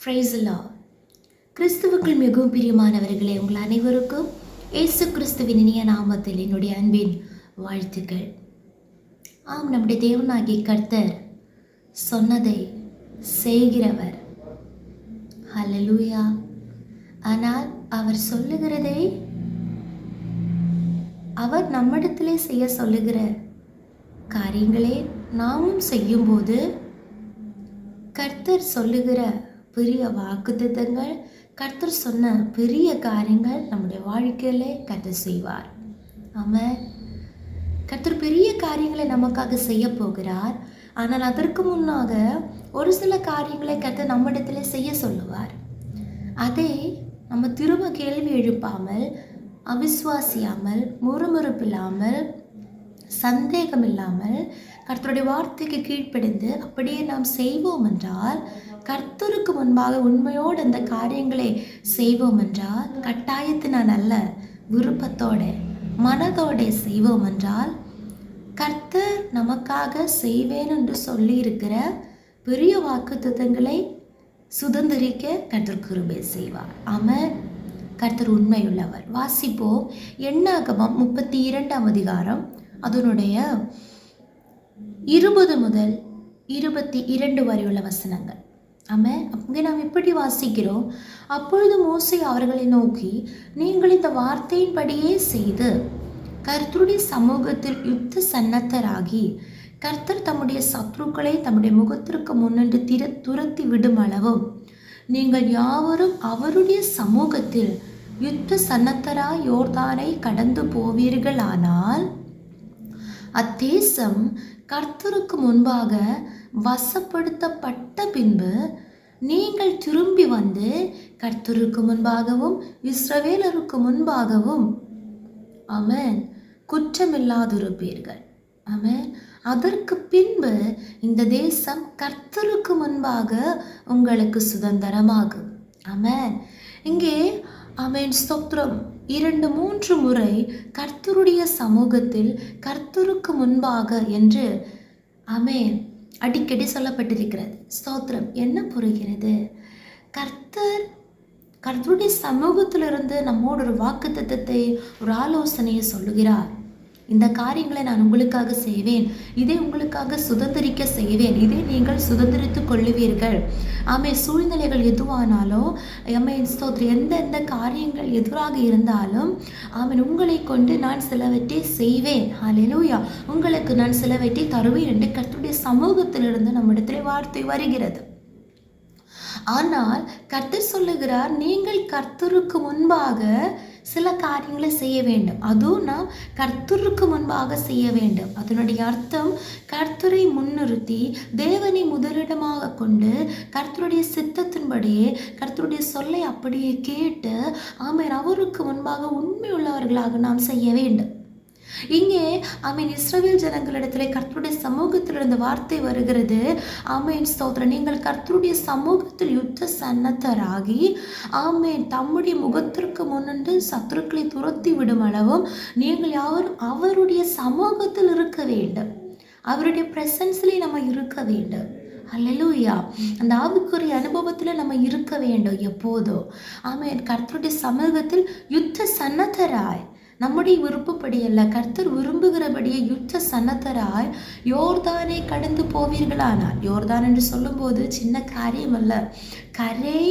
Praise the Lord. கிறிஸ்துவுக்குள் மிகவும் பிரியமானவர்களே, உங்கள் அனைவருக்கும் இயேசு கிறிஸ்துவின் இனிய நாமத்தில் என்னுடைய அன்பின் வாழ்த்துக்கள். ஆம், நம்முடைய தேவனாகிய கர்த்தர் சொன்னதை செய்கிறவர். ஹல்லேலூயா. ஆனால் அவர் சொல்லுகிறதை அவர் நம்மிடத்திலே செய்ய சொல்லுகிற காரியங்களே நாமும் செய்யும்போது கர்த்தர் சொல்லுகிற பெரிய வாக்குத்தத்தங்கள், கர்த்தர் சொன்ன பெரிய காரியங்கள் நம்முடைய வாழ்க்கையிலே கர்த்தர் செய்வார். ஆமாம், கர்த்தர் பெரிய காரியங்களை நமக்காக செய்ய போகிறார். ஆனால் அதற்கு முன்னாக ஒரு சில காரியங்களை கர்த்தர் நம்மிடத்திலே செய்ய சொல்லுவார். அதை நம்ம திரும்ப கேள்வி எழுப்பாமல், அவிசுவாசியாமல், முறுமுறுப்பில்லாமல், சந்தேகம் இல்லாமல் கர்த்தருடைய வார்த்தைக்கு கீழ்ப்படிந்து அப்படியே நாம் செய்வோம் என்றால், கர்த்தருக்கு முன்பாக உண்மையோடு அந்த காரியங்களை செய்வோம் என்றால், கட்டாயத்தினால் அல்ல, விருப்பத்தோட மனதோட செய்வோம் என்றால், கர்த்தர் நமக்காக செய்வேன் என்று சொல்லி இருக்கிற பெரிய வாக்குத்தத்தங்களை சுதந்திரிக்க கர்த்தர் கிருபை செய்வார். ஆமாம், கர்த்தர் உண்மையுள்ளவர். வாசிப்போம். எண்ணாகமம் 32ஆம் அதிகாரம், அதனுடைய 20 முதல் 22 வரை உள்ள வசனங்கள். ஆமாம், அங்கே நாம் எப்படி வாசிக்கிறோம்? அப்பொழுது மோசே அவர்களை நோக்கி, நீங்கள் இந்த வார்த்தையின்படியே செய்து கர்த்தருடைய சமூகத்தில் யுத்த சன்னத்தராகி, கர்த்தர் தம்முடைய சத்ருக்களை தம்முடைய முகத்திற்கு முன்னின்று துரத்தி விடும் அளவும் நீங்கள் யாவரும் அவருடைய சமூகத்தில் யுத்த சன்னத்தராய் யோர்தானை கடந்து போவீர்களானால், அத்தேசம் கர்த்தருக்கு முன்பாக வசப்படுத்தப்பட்ட பின்பு நீங்கள் திரும்பி வந்து கர்த்தருக்கு முன்பாகவும் இஸ்ரவேலருக்கு முன்பாகவும் ஆமென் குற்றமில்லாதிருப்பீர்கள். ஆமென். அதற்கு பின்பு இந்த தேசம் கர்த்தருக்கு முன்பாக உங்களுக்கு சுதந்திரமாகும். ஆமென். இங்கே ஆமென், ஸ்தோத்திரம். 2-3 முறை கர்த்தருடைய சமூகத்தில் கர்த்தருக்கு முன்பாக என்று ஆமென் அடிக்கடி சொல்லப்பட்டிருக்கிறது. ஸ்தோத்திரம். என்ன புரிகிறது? கர்த்தருடைய சமூகத்திலிருந்து நம்மோடு ஒரு வாக்குத்தத்தத்தை, ஒரு ஆலோசனையை சொல்லுகிறார். இந்த காரியங்களை நான் உங்களுக்காக செய்வேன், இதை உங்களுக்காக சுதந்திரிக்க செய்வேன், இதை நீங்கள் சுதந்திரித்துக் கொள்ளுவீர்கள். சூழ்நிலைகள் எதுவானாலும் ஸ்தோத்திரம், எந்தெந்த காரியங்கள் எதிராக இருந்தாலும் உங்களை கொண்டு நான் சிலவற்றை செய்வேன். ஹல்லேலூயா. உங்களுக்கு நான் சிலவற்றை தருவேன் என்று கர்த்தருடைய சமூகத்திலிருந்து நம்மிடத்திலே வார்த்தை வருகிறது. ஆனால் கர்த்தர் சொல்லுகிறார், நீங்கள் கர்த்தருக்கு முன்பாக சில காரியங்களை செய்ய வேண்டும். அதுவும் நாம் கர்த்தருக்கு முன்பாக செய்ய வேண்டும். அதனுடைய அர்த்தம், கர்த்தரை முன்னிறுத்தி தேவனை முதலிடமாக கொண்டு கர்த்தருடைய சித்தத்தின்படியே கர்த்தருடைய சொல்லை அப்படியே கேட்டு அவருக்கு முன்பாக உண்மை உள்ளவர்களாக நாம் செய்ய வேண்டும். இங்கே இஸ்ரவேல் ஜனங்களிடத்தில் கர்த்தருடைய சமூகத்திலிருந்து வார்த்தை வருகிறது. ஸ்தோத்திரம். நீங்கள் கர்த்தருடைய சமூகத்தில் யுத்த சன்னத்தராகி தம்முடைய முகத்திற்கு முன்னின்று சத்துருக்களை துரத்தி விடும் அளவும் நீங்கள் யாரும் அவருடைய சமூகத்தில் இருக்க வேண்டும். அவருடைய பிரசன்ஸ்லேயே நம்ம இருக்க வேண்டும். ஹல்லேலூயா. அந்த ஆவிக்குரிய அனுபவத்தில் நம்ம இருக்க வேண்டும் எப்போதோ. கர்த்தருடைய சமூகத்தில் யுத்த சன்னத்தராய், நம்முடைய விருப்பப்படி அல்ல, கர்த்தர் விரும்புகிறபடியே யுத்த சன்னத்தராய் யோர்தானை கடந்து போவீர்களானால், யோர்தான் என்று சொல்லும்போது சின்ன காரியம் அல்ல, கரை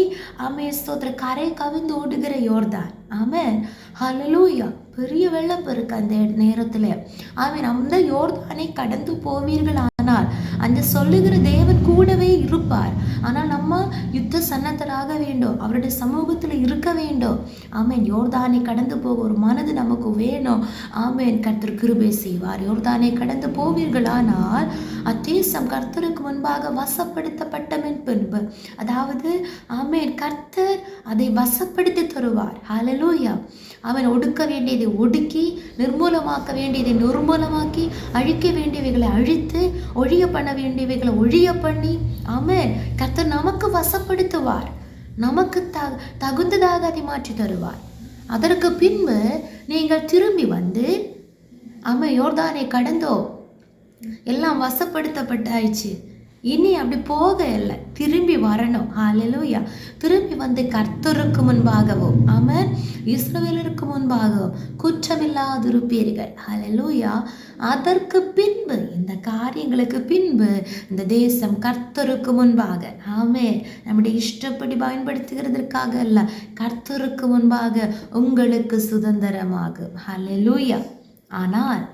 ஸ்தோத்திர, கரை கவிந்து ஓடுகிற யோர்தான். ஆமென். ஹல்லேலூயா. பெரிய வெள்ளப்பெருக்கு அந்த நேரத்தில். அந்த யோர்தானை கடந்து போவீர்களானால், அந்த சொல்லுகிற தேவன் கூடவே இருப்பார். ஆனால் நம்ம யுத்த சன்னத்தராக வேண்டும், அவருடைய சமூகத்தில் இருக்க வேண்டும். யோர்தானை கடந்து போக ஒரு மனது நமக்கு வேணும். கர்த்தர் கிருபை செய்வார். யோர்தானை கடந்து போவீர்களானால் அத்தேசம் கர்த்தருக்கு முன்பாக வசப்படுத்தப்பட்ட பின்பு, அதாவது கர்த்தர் அதை வசப்படுத்தி தருவார். ஹல்லேலூயா. ஒடுக்க வேண்டியதை ஒடுக்கி, நிர்மூலமாக்க வேண்டியதை நிர்மூலமாக்கி, அழிக்க வேண்டியவைகளை அழித்து, ஒழிய பண்ண வேண்டியவைகளை ஒழிய பண்ணி கர்த்தர் நமக்கு வசப்படுத்துவார். நமக்கு தகுந்ததாக அதை மாற்றி தருவார். அதற்கு பின்பு நீங்கள் திரும்பி வந்து யோர்தானை கடந்தோ, எல்லாம் வசப்படுத்தப்பட்டாயிடுச்சு, இனி அப்படி போக இல்லை, திரும்பி வரணும். ஹல்லேலூயா. திரும்பி வந்து கர்த்தருக்கு முன்பாகவும் ஆமென் இஸ்ரவேலருக்கு முன்பாகவும் குற்றமில்லாதிருப்பீர்கள். ஹல்லேலூயா. அதற்கு பின்பு இந்த காரியங்களுக்கு பின்பு இந்த தேசம் கர்த்தருக்கு முன்பாக ஆமென் நம்முடைய இஷ்டப்படி பயன்படுத்துகிறதற்காக அல்ல, கர்த்தருக்கு முன்பாக உங்களுக்கு சுதந்திரமாகும். ஹல்லேலூயா. ஆனால்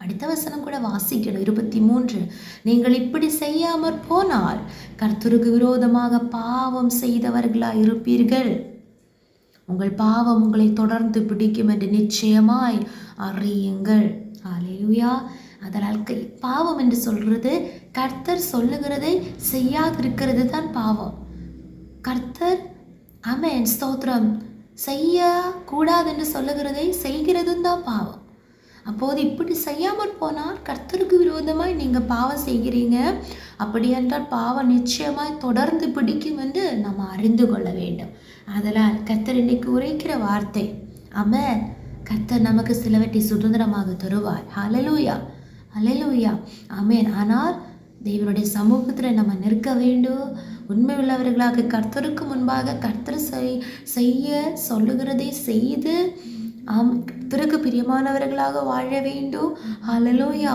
அடுத்த வசனம் கூட வாசிக்கணும் 23. நீங்கள் இப்படி செய்யாமற் போனால் கர்த்தருக்கு விரோதமாக பாவம் செய்தவர்களாய் இருப்பீர்கள். உங்கள் பாவம் உங்களை தொடர்ந்து பிடிக்கும் என்று நிச்சயமாய் அறியுங்கள். ஹல்லேலூயா. அதனால் பாவம் என்று சொல்றது கர்த்தர் சொல்லுகிறதை செய்யாதிருக்கிறது தான் பாவம். கர்த்தர் ஆமென் ஸ்தோத்திரம் செய்ய கூடாது என்று சொல்லுகிறதை செய்கிறதும் தான் பாவம். அப்போது இப்படி செய்யாமல் போனால் கர்த்தருக்கு விரோதமாய் நீங்கள் பாவம் செய்கிறீங்க. அப்படி என்றால் பாவம் நிச்சயமாய் தொடர்ந்து பிடிக்கும் என்று நம்ம அறிந்து கொள்ள வேண்டும். அதனால் கர்த்தர் இன்னைக்கு உரைக்கிற வார்த்தை ஆமென். கர்த்தர் நமக்கு சிலவற்றை சுதந்திரமாக தருவார். ஹல்லேலூயா ஹல்லேலூயா ஆமென். ஆனால் தேவனுடைய சமூகத்தில் நம்ம நிற்க வேண்டும். உண்மை உள்ளவர்களாக கர்த்தருக்கு முன்பாக கர்த்தர் செய்ய சொல்லுகிறதை செய்து கர்த்தருக்கு பிரியமானவர்களாக வாழ வேண்டும். ஹல்லேலூயா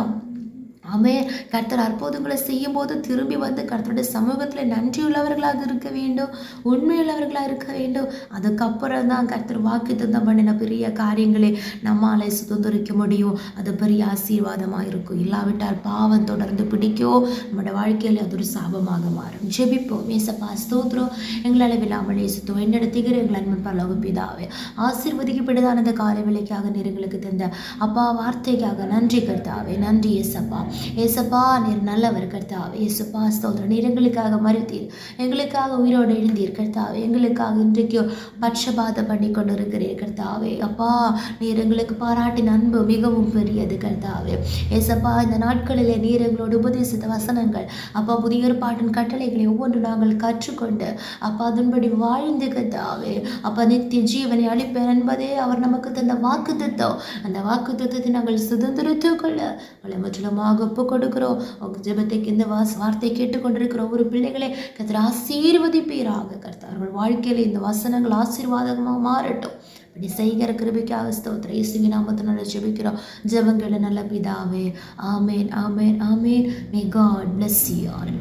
ஆமென். கர்த்தர் அற்புதங்களை செய்யும் போது திரும்பி வந்து கர்த்தருடைய சமூகத்தில் நன்றியுள்ளவர்களாக இருக்க வேண்டும், உண்மையுள்ளவர்களாக இருக்க வேண்டும். அதுக்கப்புறம் தான் கர்த்தர் வாக்குத்தத்தம் பண்ணின பெரிய காரியங்களை நம்மாலே சுதந்திரிக்க முடியும். அது பெரிய ஆசீர்வாதமாக இருக்கும். இல்லாவிட்டால் பாவம் தொடர்ந்து பிடிக்கும், நம்மளோட வாழ்க்கையில் அது ஒரு சாபமாக மாறும். ஜெபிப்போம். ஏசப்பா ஸ்தோத்திரம். எங்களால் விழாமல் ஏசுத்தோம் என்னிடத்துகிற எங்கள் அன்பன் பரலோக பிதாவே, ஆசீர்வதிக்கப்பட்டதான இந்த காலை வேளைக்காக நீர் எங்களுக்கு தந்த அப்பா வார்த்தைக்காக நன்றி கர்த்தாவே. நன்றி ஏசப்பா. ஏசப்பா நீர் நல்லவர் கர்த்தாவே. ஏசப்பா ஸ்தோத்திரம். நீர் எங்களுக்காக மரித்தீர், எங்களுக்காக உயிரோடு எழுந்தீர் கர்த்தாவே. எங்களுக்காக இன்றைக்கு பட்சபாதம் பண்ணி கொண்டு இருக்கிறீர் கர்த்தாவே. அப்பா நீர் எங்களுக்கு பாராட்டின அன்பு மிகவும் பெரியது கர்த்தாவே. ஏசப்பா இந்த நாட்களிலே நீர் எங்களோடு உபதேசித்த வசனங்கள் அப்பா புதிய ஏற்பாட்டின் கட்டளைகளை ஒவ்வொன்று நாங்கள் கற்றுக்கொண்டு அப்பா அதன்படி வாழ்ந்து கர்த்தாவே அப்பா நித்திய ஜீவனை அளிப்பேன் என்பதே அவர் நமக்கு தந்த வாக்குத்தத்தம். அந்த வாக்குத்தத்தத்தை நாங்கள் சுதந்திரத்துக் கொள்ள முற்றிலுமாக ஒப்பு கொடுக்கிறோம். ஜெபத்தைக்கு இந்த வார்த்தை கேட்டுக்கொண்டிருக்கிற ஒவ்வொரு பிள்ளைகளை கர்த்தர் ஆசீர்வதிப்பீராக. கர்த்தர் அவர்கள் வாழ்க்கையில இந்த வசனங்கள் ஆசீர்வாதமாக மாறட்டும். அப்படி செய்கிற கிருபைக்காக ஸ்தோத்திரம். இயேசுவின் நாமத்தினால ஜெபிக்கிறோம் ஜெபங்களை நல்ல பிதாவே. ஆமேன் ஆமேன் ஆமேன். May God bless you all.